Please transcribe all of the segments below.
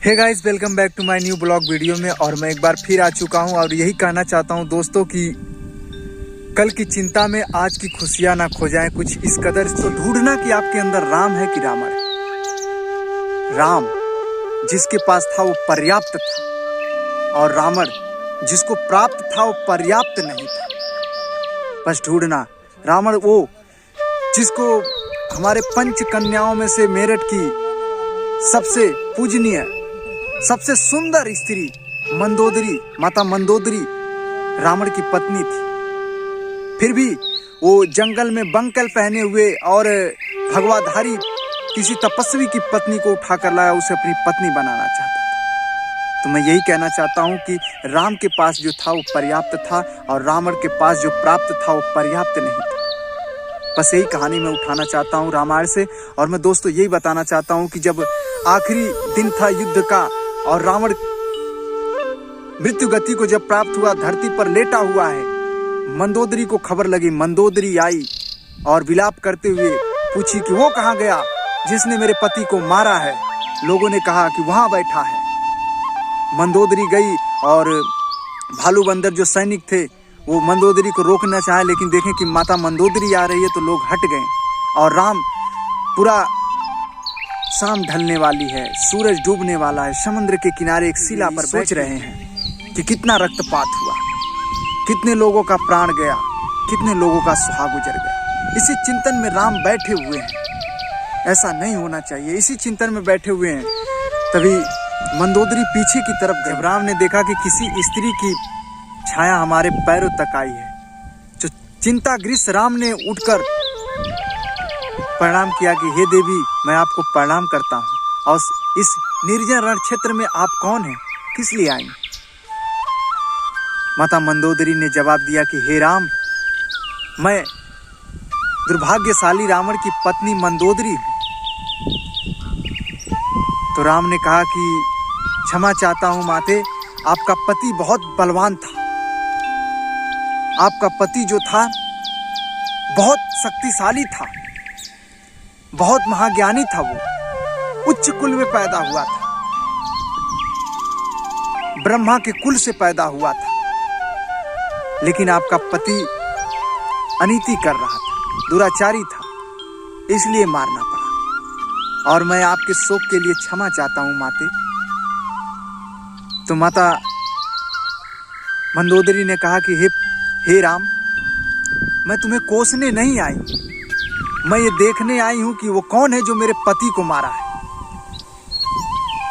Hey guys, welcome back to my new blog video में। और मैं एक बार फिर आ चुका हूं और यही कहना चाहता हूं दोस्तों कि कल की चिंता में आज की खुशियां ना खो जाएं कुछ इस कदर। तो ढूंढना कि आपके अंदर राम है कि रावण है। राम जिसके पास था वो पर्याप्त था और रावण जिसको प्राप्त था वो पर्याप्त नहीं था। बस ढूंढना रावण वो जिसको हमारे पंच कन्याओं में से मेरठ की सबसे पूजनीय सबसे सुंदर स्त्री मंदोदरी, माता मंदोदरी रावण की पत्नी थी। फिर भी वो जंगल में बंकल पहने हुए और भगवाधारी किसी तपस्वी की पत्नी को उठाकर लाया, उसे अपनी पत्नी बनाना चाहता था। तो मैं यही कहना चाहता हूँ कि राम के पास जो था वो पर्याप्त था और रावण के पास जो प्राप्त था वो पर्याप्त नहीं था। बस यही कहानी मैं उठाना चाहता हूँ रामायण से। और मैं दोस्तों यही बताना चाहता हूँ कि जब आखिरी दिन था युद्ध का और रावण मृत्यु गति को जब प्राप्त हुआ, धरती पर लेटा हुआ है, मंदोदरी को खबर लगी। मंदोदरी आई और विलाप करते हुए पूछी कि वो कहाँ गया जिसने मेरे पति को मारा है। लोगों ने कहा कि वहां बैठा है। मंदोदरी गई और भालू बंदर जो सैनिक थे वो मंदोदरी को रोकना चाहे, लेकिन देखें कि माता मंदोदरी आ रही है तो लोग हट गए। और राम पूरा शाम ढलने वाली है, सूरज डूबने वाला है, समुद्र के किनारे एक शिला पर सोच रहे हैं कि कितना रक्तपात हुआ, कितने लोगों का प्राण गया, कितने लोगों का सुहाग गुजर गया। इसी चिंतन में राम बैठे हुए हैं। ऐसा नहीं होना चाहिए। इसी चिंतन में बैठे हुए हैं तभी मंदोदरी पीछे की तरफ गई। राम ने देखा कि किसी स्त्री की छाया हमारे पैरों तक आई है। जो चिंताग्रस्त राम ने उठकर प्रणाम किया कि हे देवी, मैं आपको प्रणाम करता हूँ और इस निर्जन रण क्षेत्र में आप कौन हैं, किस लिए आई? माता मंदोदरी ने जवाब दिया कि हे राम, मैं दुर्भाग्यशाली रावण की पत्नी मंदोदरी हूँ। तो राम ने कहा कि क्षमा चाहता हूँ माते, आपका पति बहुत बलवान था। आपका पति जो था बहुत शक्तिशाली था, बहुत महाज्ञानी था। वो उच्च कुल में पैदा हुआ था, ब्रह्मा के कुल से पैदा हुआ था। लेकिन आपका पति अनीति कर रहा था, दुराचारी था, इसलिए मारना पड़ा। और मैं आपके शोक के लिए क्षमा चाहता हूं माते। तो माता मंदोदरी ने कहा कि हे राम, मैं तुम्हें कोसने नहीं आई, मैं ये देखने आई हूं कि वो कौन है जो मेरे पति को मारा है।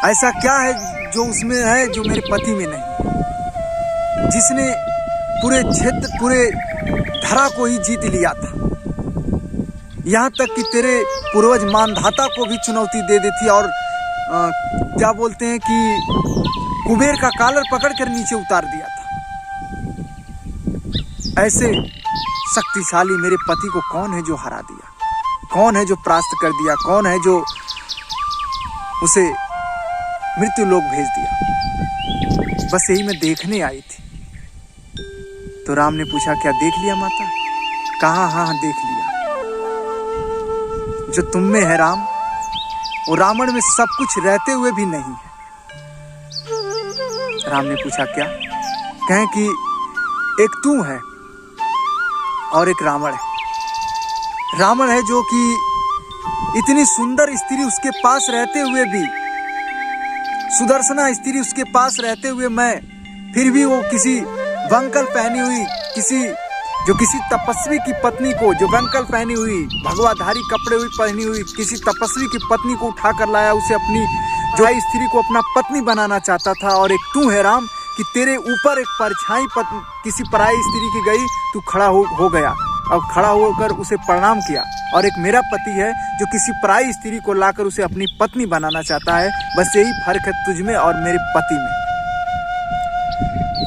ऐसा क्या है जो उसमें है जो मेरे पति में नहीं, जिसने पूरे क्षेत्र पूरे धरा को ही जीत लिया था। यहां तक कि तेरे पूर्वज मानधाता को भी चुनौती दे दी थी और क्या बोलते हैं कि कुबेर का कॉलर पकड़कर नीचे उतार दिया था। ऐसे शक्तिशाली मेरे पति को कौन है जो हरा दिया, कौन है जो परास्त कर दिया, कौन है जो उसे मृत्यु लोक भेज दिया। बस यही मैं देखने आई थी। तो राम ने पूछा क्या देख लिया माता? कहा हाँ देख लिया। जो तुम में है राम, वो रावण में सब कुछ रहते हुए भी नहीं है। राम ने पूछा क्या? कहें कि एक तू है और एक रावण है। रावण है जो कि इतनी सुंदर स्त्री उसके पास रहते हुए भी, सुदर्शना स्त्री उसके पास रहते हुए मैं फिर भी वो किसी बंकल पहनी हुई किसी तपस्वी की पत्नी को, जो बंकल पहनी हुई भगवाधारी कपड़े हुई पहनी हुई किसी तपस्वी की पत्नी को उठाकर लाया, उसे अपनी जो स्त्री को अपना पत्नी बनाना चाहता था। और एक तू है राम कि तेरे ऊपर एक परछाई किसी पराई स्त्री की गई, तू खड़ा हो गया और खड़ा होकर उसे प्रणाम किया। और एक मेरा पति है जो किसी पराई स्त्री को लाकर उसे अपनी पत्नी बनाना चाहता है। बस यही फर्क है तुझ में और मेरे पति में।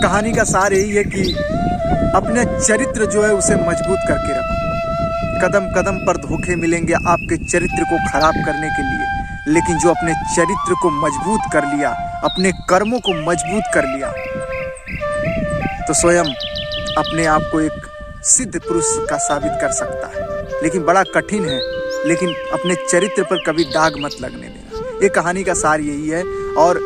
कहानी का सार यही है कि अपने चरित्र जो है उसे मजबूत करके रखो। कदम कदम पर धोखे मिलेंगे आपके चरित्र को खराब करने के लिए, लेकिन जो अपने चरित्र को मजबूत कर लिया, अपने कर्मों को मजबूत कर लिया, तो स्वयं अपने आप को एक सिद्ध पुरुष का साबित कर सकता है। लेकिन बड़ा कठिन है, लेकिन अपने चरित्र पर कभी दाग मत लगने देना। ये कहानी का सार यही है। और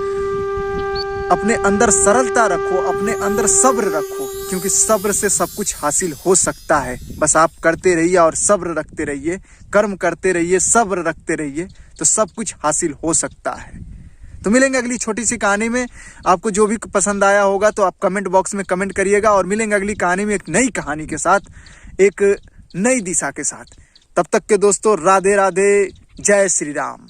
अपने अंदर सरलता रखो, अपने अंदर सब्र रखो, क्योंकि सब्र से सब कुछ हासिल हो सकता है। बस आप करते रहिए और सब्र रखते रहिए, कर्म करते रहिए, सब्र रखते रहिए, तो सब कुछ हासिल हो सकता है। तो मिलेंगे अगली छोटी सी कहानी में। आपको जो भी पसंद आया होगा तो आप कमेंट बॉक्स में कमेंट करिएगा, और मिलेंगे अगली कहानी में एक नई कहानी के साथ, एक नई दिशा के साथ। तब तक के दोस्तों, राधे राधे, जय श्री राम।